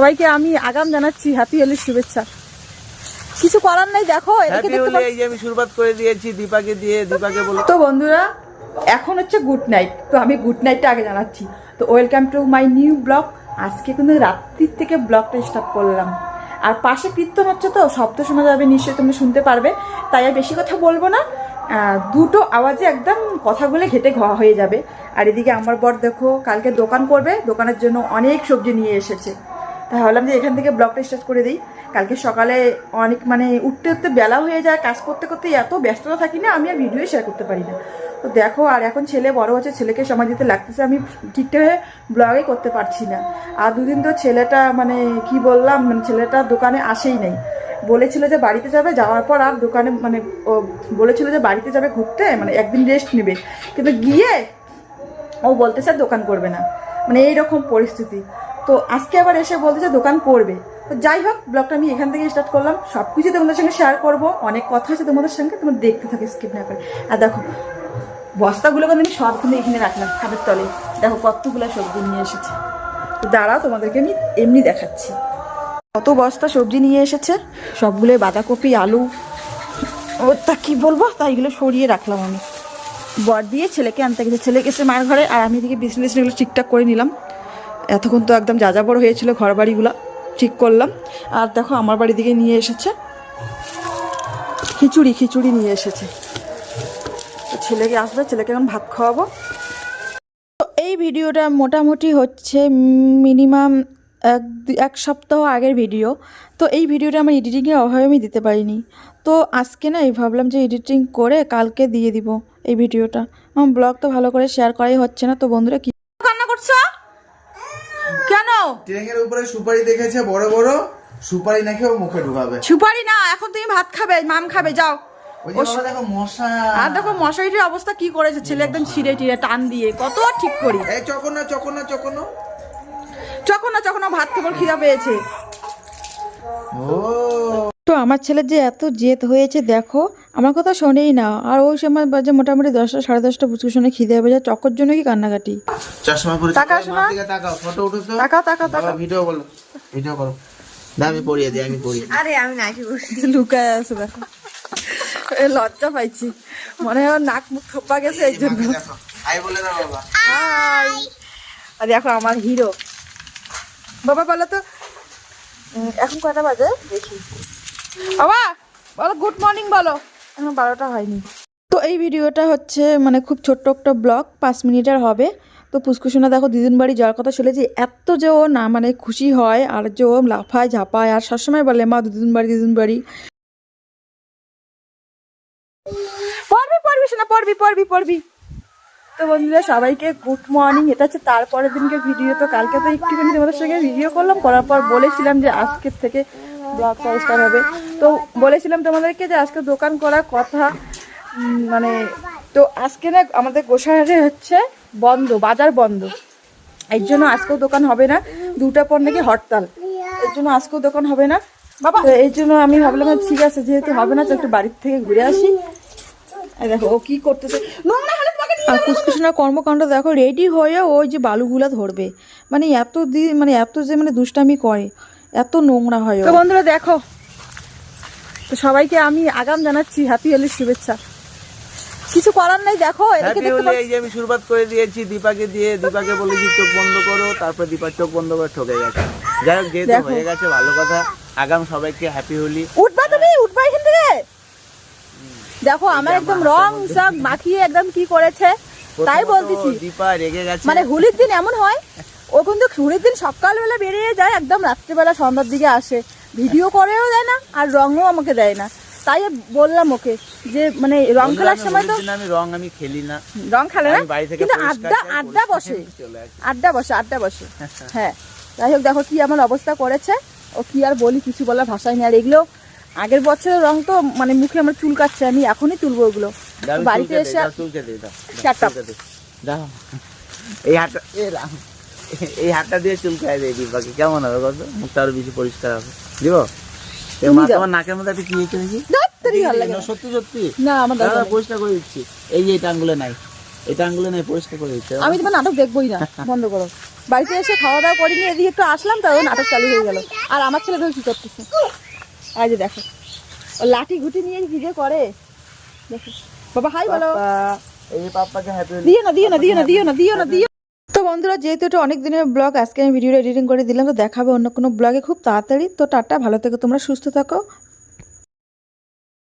সবাইকে আমি আগাম জানাচ্ছি হ্যাপি হোলির শুভেচ্ছা। কিছু করার নেই, দেখো হ্যাপি হোলি। এই যে আমি শুরুবাত করে দিয়েছি দীপাকে দিয়ে, দীপাকে বলে। তো বন্ধুরা এখন হচ্ছে গুড নাইট, তো আমি গুড নাইটটা আগে জানাচ্ছি। তো welcome to my new blog. আজকে কিন্তু রাত্রির থেকে ব্লগটা স্টার্ট করলাম, আর পাশে কীর্তন হচ্ছে তো শব্দ শোনা যাবে, নিশ্চয়ই তুমি শুনতে পারবে, তাই আর বেশি কথা বলবো না। দুটো আওয়াজে একদম কথাগুলো ঘেটে ঘা হয়ে যাবে। আর এদিকে আমার বর দেখো কালকে দোকান করবে, দোকানের জন্য অনেক সবজি নিয়ে এসেছে। তাই ভাবলাম যে এখান থেকে ব্লগটা স্টার্ট করে দিই। কালকে সকালে অনেক উঠতে উঠতে বেলা হয়ে যায়, কাজ করতে করতে এত ব্যস্ততা থাকি না, আমি আর ভিডিও শেয়ার করতে পারি না। তো দেখো, আর এখন ছেলে বড় হচ্ছে, ছেলেকে সময় দিতে লাগতেছে, আমি ঠিকঠাক ব্লগে করতে পারছি না। আর দুদিন তো ছেলেটা কি বললাম, ছেলেটা দোকানে আসেই নাই। বলেছিল যে বাড়িতে যাবে, যাওয়ার পর আর দোকানে ও বলেছিল যে বাড়িতে যাবে ঘুরতে, একদিন রেস্ট নেবে, কিন্তু গিয়ে ও বলতেছে দোকান করবে না, এইরকম পরিস্থিতি। তো আজকে আবার এসে বলতেছে দোকান করবে। তো যাই হোক, ব্লগটা আমি এখান থেকে স্টার্ট করলাম, সব কিছু তোমাদের সঙ্গে শেয়ার করবো, অনেক কথা আছে তোমাদের সঙ্গে, তোমরা দেখতে থাকো স্কিপ না করে। আর দেখো বস্তাগুলো কিন্তু আমি সব কিন্তু এখানে রাখলাম খাটের তলে, দেখো কতগুলো সবজি নিয়ে এসেছে। তো দাঁড়াও, তোমাদেরকে আমি এমনি দেখাচ্ছি কত বস্তা সবজি নিয়ে এসেছে, সবগুলো বাঁধাকপি, আলু, ও তা কী বলবো, তাই এগুলো সরিয়ে রাখলাম আমি। বর দিয়ে ছেলেকে আনতে গেছে, ছেলে গেছে মায়ের ঘরে, আর আমি এদিকে বিজনেসগুলো ঠিকঠাক করে নিলাম। এতক্ষণ তো একদম যা বড় হয়েছিল ঘর বাড়িগুলো ঠিক করলাম। আর দেখো আমার বাড়ি দিকে নিয়ে এসেছে খিচুড়ি নিয়ে এসেছে। তো ছেলেকে আসবে, ছেলেকে এখন ভাত খাওয়াবো। তো এই ভিডিওটা মোটামুটি হচ্ছে মিনিমাম এক সপ্তাহ আগের ভিডিও। তো এই ভিডিওটা আমার এডিটিংয়ের অভাবে আমি দিতে পারিনি। তো আজকে না ভাবলাম যে এডিটিং করে কালকে দিয়ে দিব এই ভিডিওটা। আমার ব্লগ তো ভালো করে শেয়ার করাই হচ্ছে না। তো বন্ধুরা কি কান্না করছো কেন? ট্রেনের উপরে সুপারি দেখেছে, বড় বড় সুপারি নাকি ও মুখে ঢুকাবে। সুপারি না, এখন তুমি ভাত খাবে, মাম খাবে, যাও। দেখো মশা, আর দেখো মশারিটির অবস্থা কি করেছে ছেলে, একদম ছিঁড়ে টিড়ে টান দিয়ে কত ঠিক করি। এই চকনা ভাত কেবল খিদা পেয়েছে। ও তো আমার ছেলের যে এত জেদ হয়েছে দেখো, আমার কথা শোনেই না। আর ওই সময় বাজে মোটামুটি 10টা সাড়ে 10টা, বুঝতে শুনে খিদে হবে যা, চক্কর জন্য কি কান্নাকাটি। চশমা পরে তাকাও শোনা, তাকাও, ফটো উঠো তো, তাকাও ভিডিও করো। আমি পড়িয়ে দিই, আরে আমি নাকি লুকায় আছে, দেখো লজ্জা পাইছি, মনে হয় নাক মুখ থোপা গেছে এই জন্য। হাই বলে দাও বাবা। হাই। আর দেখো আমার হিরো বাবা, বলো তো এখন কয়টা বাজে দেখি। বাবা বলো গুড মর্নিং, বলো। এখন 12টা হয়নি। তো এই ভিডিওটা হচ্ছে খুব ছোট্ট একটা ব্লগ, 5 মিনিটের হবে। তো পুষ্কুসোনা দেখো দিদুন বাড়ি যাওয়ার কথা শুনেছি, এত যে ও না খুশি হয়, আর যে ও লাফায় ঝাপায়, আর সবসময় বলে মা দিদুন বাড়ি। পড়বি শোনা, পড়বি। তো বন্ধুরা সবাইকে গুড মর্নিং। এটা হচ্ছে তারপরের দিনকে ভিডিও। তো কালকে তো একটুখানি তোমাদের সঙ্গে ভিডিও করলাম, করার পর বলেছিলাম যে আজকের থেকে ব্লগটা স্টার্ট হবে। তো বলেছিলাম তোমাদেরকে যে আজকে দোকান করার কথা, তো আজকে না আমাদের গোসাইহাটে হচ্ছে বন্ধ, বাজার বন্ধ, এর জন্য আজকেও দোকান হবে না। 2টা পর নাকি হরতাল, এর জন্য আজকেও দোকান হবে না বাবা। তো এই জন্য আমি ভাবলাম ঠিক আছে, যেহেতু হবে না তো একটু বাড়ির থেকে ঘুরে আসি। দেখো ও কি করতেছে, আর কুসকুসোনার কর্মকাণ্ড দেখো, রেডি হয়ে ওই যে বালুগুলা ধরবে, এত যে দুষ্টামি করে, এত নোংরা হয়। তো বন্ধুরা দেখো, তো সবাইকে আমি আগাম জানাচ্ছি হ্যাপি হোলির শুভেচ্ছা। কিছু করার নেই, দেখো হ্যাপি হোলি। এই যে আমি শুরুবাত করে দিয়েছি দীপাকে দিয়ে, দীপাকে বলেছি চোখ বন্ধ করো, তারপর দীপা চোখ বন্ধ করে ঠকে গেছে। যাই হোক, যেহেতু হয়ে গেছে ভালো কথা। আগাম সবাইকে হ্যাপি হোলি। উঠবা এখান থেকে। দেখো আমার একদম রং সব মাখিয়ে একদম কি করেছে, তাই বলতেছি। দীপা রেগে গেছে, হোলির দিন এমন হয়, ও কিন্তু হোলির দিন সকালবেলা বেরিয়ে যায়, একদম রাত্রিবেলা সন্ধ্যার দিকে আসে, ভিডিও করেও দেয় না, আর রঙও আমাকে দেয় না। তাই বললাম ওকে যে রং খেলার সময় তো আমি খেলি না, রং খেলে না, কিন্তু আড্ডা বসে হ্যাঁ। যাই হোক দেখো কি আমার অবস্থা করেছে, ও কি আর বলি, কিছু বলার ভাষাই নেই। আর এগুলো আগের বছরের রং তো মুখে আমার চুল কাটছে, আমি এখনই তুলবো ওগুলো বাড়িতে এসে। এই হাতটা দিয়ে চুল খাই দেয় দীপাকে, কেমন হবে কত, মুখটা আরো বেশি পরিষ্কার হবে। দিব তোমার নাকের মধ্যে একটা কি হয়েছে নাকি? সত্যি না, আমার পরিষ্কার করে দিচ্ছি। এই যে এটা আঙ্গুলে নাই, পরিষ্কার করে দিচ্ছি। আমি তোমার নাটক দেখবোই না, বন্ধ করো। বাড়িতে এসে খাওয়া দাওয়া করিনি, এদিকে একটু আসলাম তো নাটক চালু হয়ে গেল। আর আমার ছেলে ধর কি করতেছে, এই যে দেখো ও লাঠি ঘুটি নিয়ে কি যে করে দেখো। বাবা হাই বলো। এই পাপ্পাকে হ্যাপি দিও না দিও না দিও না দিও না দিও না দিও। তো বন্ধুরা যেহেতু এটা অনেক দিনের ব্লগ, আজকে আমি ভিডিওটা এডিটিং করে দিলাম। তো দেখাবো অন্য কোনো ব্লগে খুব তাড়াতাড়ি। তো টাটা, ভালো থেকো তোমরা, সুস্থ থাকো।